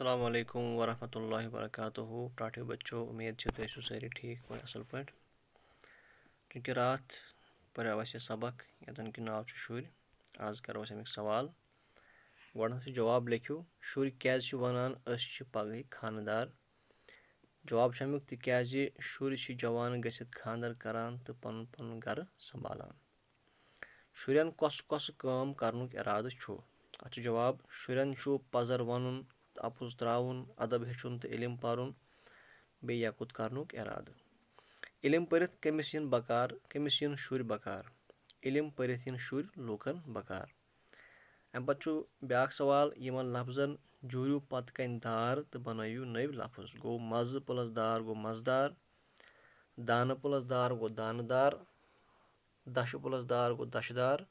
अस्सलाम वालेकुम वरहमतुल्लाहि वबरकातुहू। टाठे बच्चों, उम्मीद है तुम ऐसो सारे ठीक पे असल पे। चूँकि रात पर्याव अस सबक यतन कि नाव शुर। आज करो अमिक सवाल। गोडनैथ जवाब लिखियो। शुर क्याज वनान अस पगह खानदार। जवाब अमिक तिक्याज शुर जवान गसित खानदर करान तो पन पन गर संभालान। शुरन कस कस काम करनुक इरादु छु। अत जवाब शुरन छु पजर वनुन, अपुज त्राउन, अदब हेचुन तो इलिम पारुन बे यकुत करनुक इरादु। इलिम परित कमिस यिन बकार, कमिस यिन शुर बकार। इलिम परित यिन शुर लूकन बकार। अम पत ब्याक सवाल, यमन लफ्जन जुड़ियो पत कन दार तो बनइयो नव लफ्ज। गो मज प्लस दार गो मजदार, दान प्लस दार गो दानदार, दश प्लस दार गो दशदार,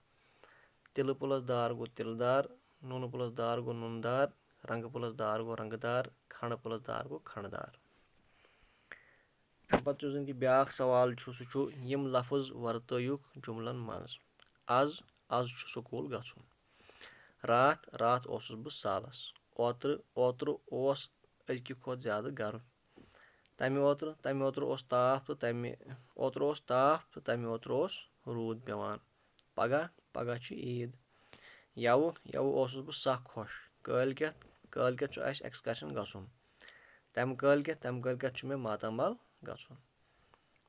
तिल प्लस दार गो तिलदार, नून प्लस दार गो नूनदार, रंग प्लस दार गो रंगदार, खंड प्लस दार गो खंडदार। अम पत कि ब्याक सवाल सु यम लफ्ज वर्तयुक जुमलन मज। आज स्कूल गछुन। रात ओसुस बह सालस। ओत्र ओस अजकि खोत ज्यादा गर्म। तमे ओत्र ओस ताप तो तमे ओत्र ओस रूद पेवान। पगह छु ईद। यवु ओसुस बह सख खुश। कालकेत छु अस एक्सकर्शन गछुन। तमे कालकेत छु मे मातामल गछुन।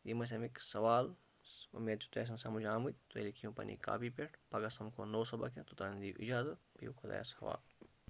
यम अमिक सवाल। उम्मीद तुम समझ आमुत। तुम लिखियो पन्नी कापी पे। पगह समखो नौ सबक। तोतान दियो इजाजत। बिहु खुदायस हवाल।